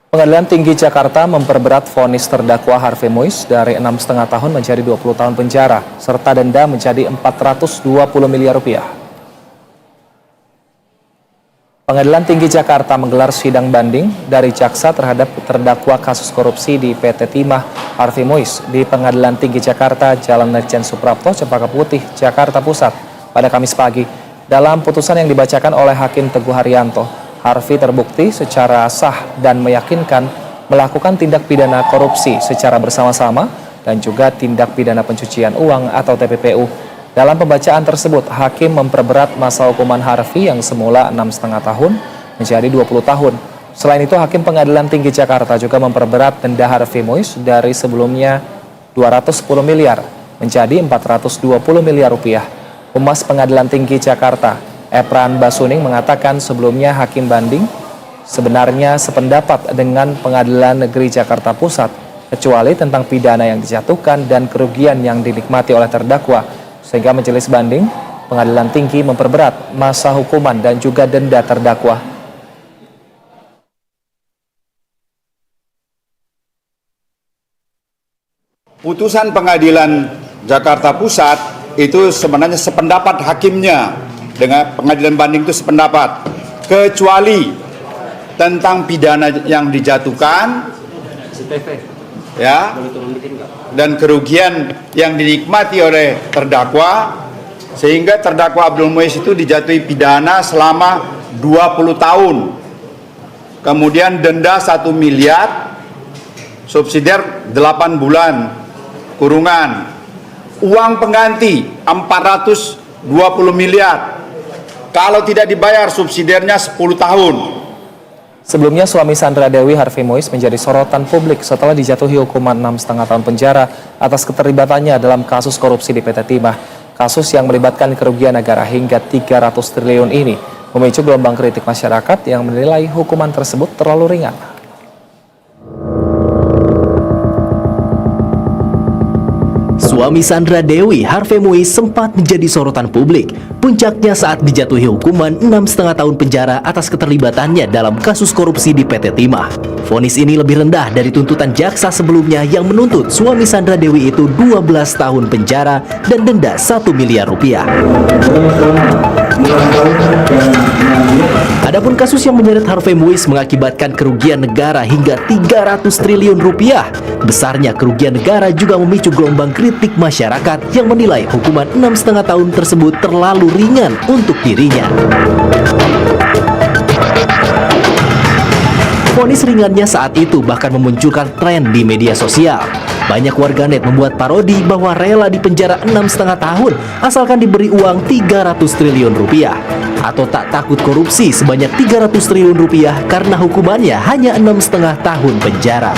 Pengadilan Tinggi Jakarta memperberat vonis terdakwa Harvey Mois dari 6,5 tahun menjadi 20 tahun penjara, serta denda menjadi 420 miliar rupiah. Pengadilan Tinggi Jakarta menggelar sidang banding dari jaksa terhadap terdakwa kasus korupsi di PT Timah Harvey Mois di Pengadilan Tinggi Jakarta, Jalan Lejen Suprapto, Cempaka Putih, Jakarta Pusat pada Kamis pagi. Dalam putusan yang dibacakan oleh Hakim Teguh Haryanto, Harvey terbukti secara sah dan meyakinkan melakukan tindak pidana korupsi secara bersama-sama dan juga tindak pidana pencucian uang atau TPPU. Dalam pembacaan tersebut, Hakim memperberat masa hukuman Harvey yang semula 6,5 tahun menjadi 20 tahun. Selain itu, Hakim Pengadilan Tinggi Jakarta juga memperberat denda Harvey Mois dari sebelumnya 210 miliar menjadi 420 miliar rupiah. Humas Pengadilan Tinggi Jakarta, Epran Basuning, mengatakan sebelumnya hakim banding sebenarnya sependapat dengan Pengadilan Negeri Jakarta Pusat, kecuali tentang pidana yang dijatuhkan dan kerugian yang dinikmati oleh terdakwa, sehingga majelis banding Pengadilan Tinggi memperberat masa hukuman dan juga denda terdakwa. Putusan Pengadilan Jakarta Pusat itu sebenarnya sependapat hakimnya dengan pengadilan banding itu sependapat, kecuali tentang pidana yang dijatuhkan ya dan kerugian yang dinikmati oleh terdakwa, sehingga terdakwa Abdul Mois itu dijatuhi pidana selama 20 tahun, kemudian denda 1 miliar, subsidiar 8 bulan kurungan, uang pengganti 420 miliar. Kalau tidak dibayar subsidiarnya 10 tahun. Sebelumnya suami Sandra Dewi, Harvey Mois, menjadi sorotan publik setelah dijatuhi hukuman 6,5 tahun penjara atas keterlibatannya dalam kasus korupsi di PT Timah. Kasus yang melibatkan kerugian negara hingga 300 triliun ini memicu gelombang kritik masyarakat yang menilai hukuman tersebut terlalu ringan. Suami Sandra Dewi, Harvey Mois, sempat menjadi sorotan publik. Puncaknya saat dijatuhi hukuman 6,5 tahun penjara atas keterlibatannya dalam kasus korupsi di PT Timah. Vonis ini lebih rendah dari tuntutan jaksa sebelumnya yang menuntut suami Sandra Dewi itu 12 tahun penjara dan denda 1 miliar rupiah. Adapun kasus yang menyeret Harvey Mois mengakibatkan kerugian negara hingga 300 triliun rupiah. Besarnya kerugian negara juga memicu gelombang kritik masyarakat yang menilai hukuman 6,5 tahun tersebut terlalu ringan untuk dirinya. Vonis ringannya saat itu bahkan memunculkan tren di media sosial. Banyak warganet membuat parodi bahwa rela dipenjara 6,5 tahun asalkan diberi uang 300 triliun rupiah. Atau tak takut korupsi sebanyak 300 triliun rupiah karena hukumannya hanya 6,5 tahun penjara.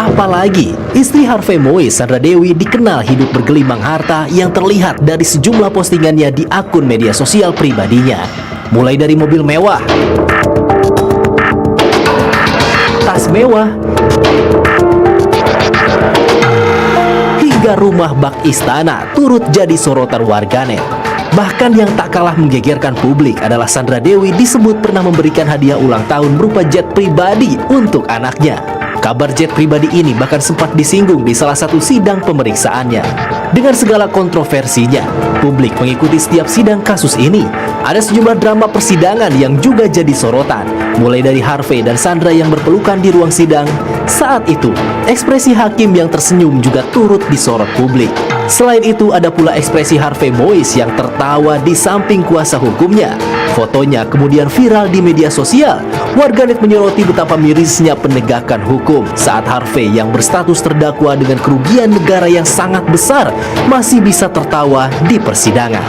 Apalagi, istri Harvey Mois, Sandra Dewi, dikenal hidup bergelimang harta yang terlihat dari sejumlah postingannya di akun media sosial pribadinya. Mulai dari mobil mewah, tas mewah, hingga rumah bak istana turut jadi sorotan warganet. Bahkan yang tak kalah menggegerkan publik adalah Sandra Dewi disebut pernah memberikan hadiah ulang tahun berupa jet pribadi untuk anaknya. Kabar jet pribadi ini bahkan sempat disinggung di salah satu sidang pemeriksaannya. Dengan segala kontroversinya, publik mengikuti setiap sidang kasus ini. Ada sejumlah drama persidangan yang juga jadi sorotan, mulai dari Harvey dan Sandra yang berpelukan di ruang sidang. Saat itu, ekspresi hakim yang tersenyum juga turut disorot publik. Selain itu, ada pula ekspresi Harvey Mois yang tertawa di samping kuasa hukumnya. Fotonya kemudian viral di media sosial. Warganet menyoroti betapa mirisnya penegakan hukum saat Harvey yang berstatus terdakwa dengan kerugian negara yang sangat besar masih bisa tertawa di persidangan.